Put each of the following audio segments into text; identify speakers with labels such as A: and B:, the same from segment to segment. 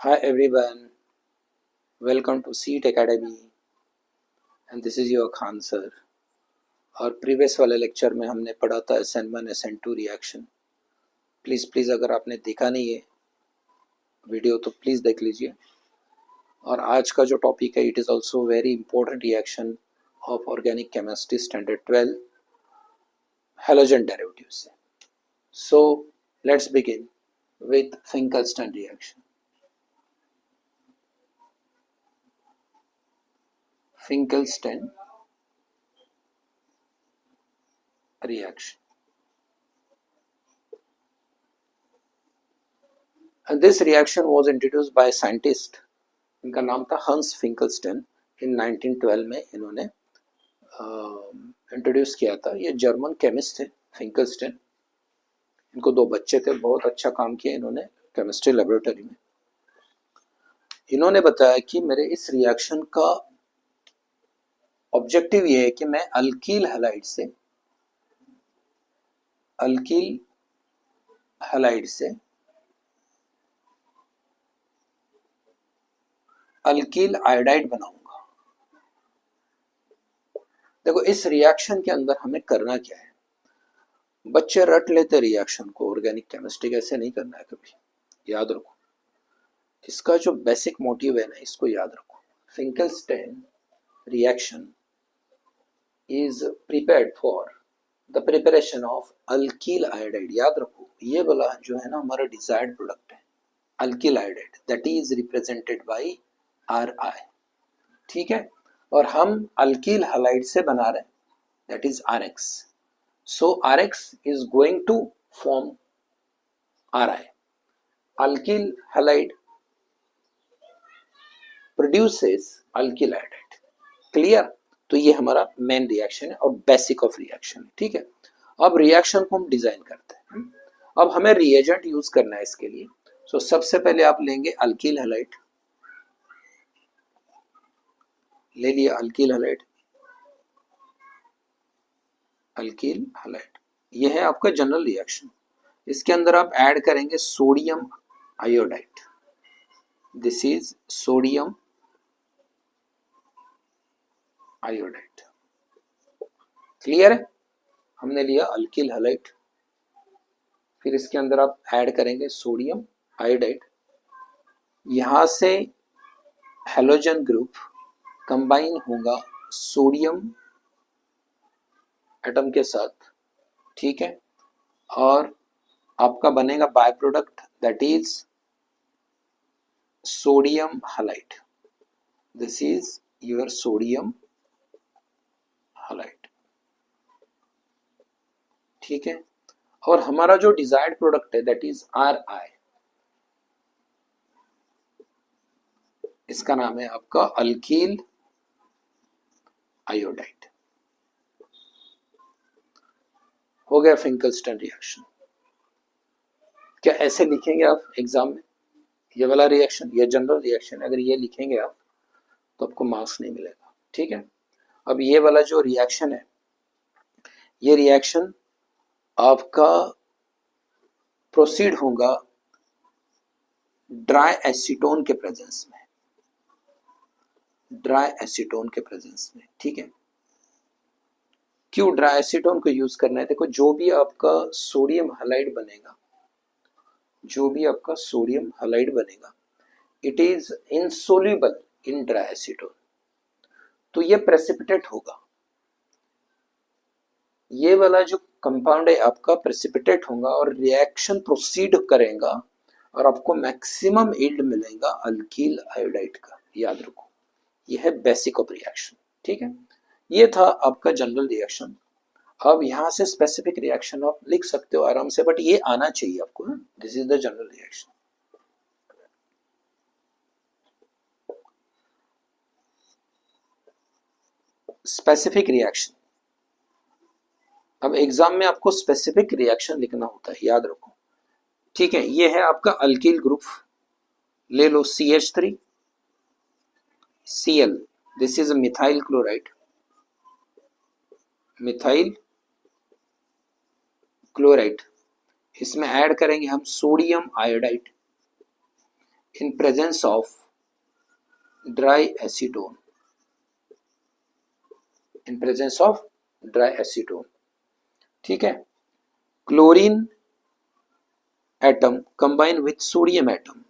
A: Hi everyone, welcome to Seat Academy and this is your Khan sir. और previous वाले lecture में हमने पढ़ा था SN1 SN2 रिएक्शन. प्लीज़ अगर आपने देखा नहीं है वीडियो तो प्लीज़ देख लीजिए. और आज का जो टॉपिक है it is also very important reaction of organic chemistry standard 12 halogen derivative से. So let's begin with Finkelstein reaction. Finkelstein reaction. And this reaction was introduced by a scientist. इनका नाम था हंस फिंकलस्टन. इन 1912 में इन्होंने इंट्रोड्यूस किया था. ये जर्मन केमिस्ट थे फिंकलस्टन. इनको 2 बच्चे थे. बहुत अच्छा काम किया इन्होंने केमिस्ट्री लेबोरेटरी में. इन्होंने बताया कि मेरे इस रिएक्शन का ऑब्जेक्टिव ये है कि मैं अल्कील हैलाइड से अल्कील आयोडाइड बनाऊंगा. देखो इस रिएक्शन के अंदर हमें करना क्या है. बच्चे रट लेते रिएक्शन को, ऑर्गेनिक केमिस्ट्री कैसे नहीं करना है कभी. याद रखो इसका जो बेसिक मोटिव है ना, इसको याद रखो. Finkelstein reaction is prepared for the preparation of alkyl iodide. याद रखो ये वाला जो है ना हमारा डिजायर्ड प्रोडक्ट है alkyl iodide, that is represented by Ri. ठीक है. और हम अल्कील हैलाइड से बना रहे हैं, that is Rx. So Rx is going to form Ri. Alkyl halide produces alkyl iodide. Clear. तो ये हमारा मेन रिएक्शन है और बेसिक ऑफ रिएक्शन है. ठीक है. अब रिएक्शन को हम डिजाइन करते हैं. अब हमें रिएजेंट यूज करना है इसके लिए. सो सबसे पहले आप लेंगे अल्कील हैलाइड. ले लिया अल्कील हैलाइड. ये है आपका जनरल रिएक्शन. इसके अंदर आप ऐड करेंगे sodium iodide. This is sodium iodide. Clear है. हमने लिया अल्कील हैलाइड. फिर इसके अंदर आप ऐड करेंगे सोडियम आयोडाइड. यहां से हेलोजन ग्रुप कंबाइन होगा सोडियम एटम के साथ. ठीक है. और आपका बनेगा by product, that is sodium halide. This is your sodium halide. ठीक है. और हमारा जो डिजायर्ड प्रोडक्ट है दैट इज Ri. इसका नाम है आपका अल्कील आयोडाइड. हो गया फिंकलस्टन रिएक्शन. क्या ऐसे लिखेंगे आप एग्जाम में? ये वाला रिएक्शन, ये जनरल रिएक्शन, अगर ये लिखेंगे आप तो आपको मार्क्स नहीं मिलेगा. ठीक है. अब ये वाला जो रिएक्शन है, ये रिएक्शन आपका प्रोसीड होगा ड्राई एसीटोन के प्रेजेंस में. ठीक है. क्यों ड्राई एसीटोन को यूज करना है? देखो जो भी आपका सोडियम हैलाइड बनेगा it is insoluble in dry acetone. तो ये प्रेसिपिटेट होगा. ये वाला जो कंपाउंड है आपका प्रेसिपिटेट होगा और रिएक्शन प्रोसीड करेगा और आपको मैक्सिमम यील्ड मिलेगा अल्कील आयोडाइड का. याद रखो ये है बेसिक ऑफ रिएक्शन. ठीक है. ये था आपका जनरल रिएक्शन. अब यहां से स्पेसिफिक रिएक्शन आप लिख सकते हो आराम से, बट ये आना चाहिए आपको. This is the general reaction. Specific reaction. अब एग्जाम में आपको स्पेसिफिक रिएक्शन लिखना होता है, याद रखो. ठीक है. ये है आपका अल्कील ग्रुप. ले लो CH3 Cl. This is methyl chloride. इसमें ऐड करेंगे हम sodium iodide. in presence of dry acetone, in presence of dry acetone, ठीक है. Chlorine atom combine with sodium atom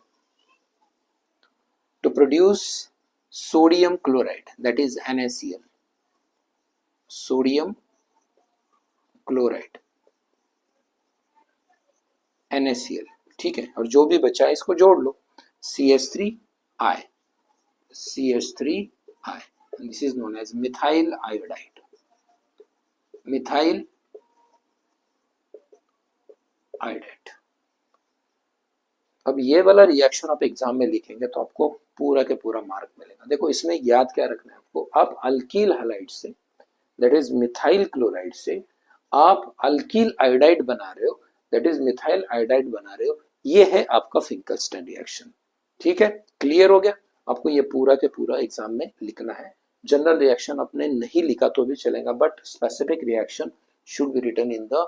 A: to produce sodium chloride, that is NaCl, sodium chloride, NaCl, ठीक है. और जो भी बचा है इसको जोड़ लो, CH3I, CH3I, and this is known as methyl iodide, methyl iodide. अब ये वाला रिएक्शन आप एग्जाम में लिखेंगे तो आपको पूरा के पूरा मार्क मिलेगा. देखो इसमें याद क्या रखना है आपको, आप अल्कील हैलाइड से, दैट इज मिथाइल क्लोराइड से आप अल्कील आयोडाइड बना रहे हो, दैट इज मिथाइल आयोडाइड बना रहे हो. ये है आपका फिंकलस्टन रिएक्शन. ठीक है, क्लियर हो गया. आपको ये पूरा के पूरा एग्जाम में लिखना है. जनरल रिएक्शन आपने नहीं लिखा तो भी चलेगा, but specific reaction should be written in the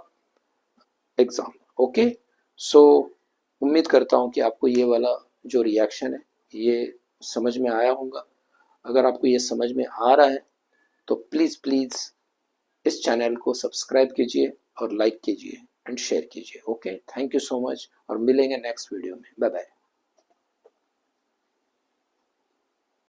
A: exam. Okay, so उम्मीद करता हूँ कि आपको ये वाला जो रिएक्शन है ये समझ में आया होगा. अगर आपको ये समझ में आ रहा है तो प्लीज़ प्लीज़ इस चैनल को सब्सक्राइब कीजिए और लाइक कीजिए एंड शेयर कीजिए. Okay, thank you so much और मिलेंगे नेक्स्ट वीडियो में. Bye bye.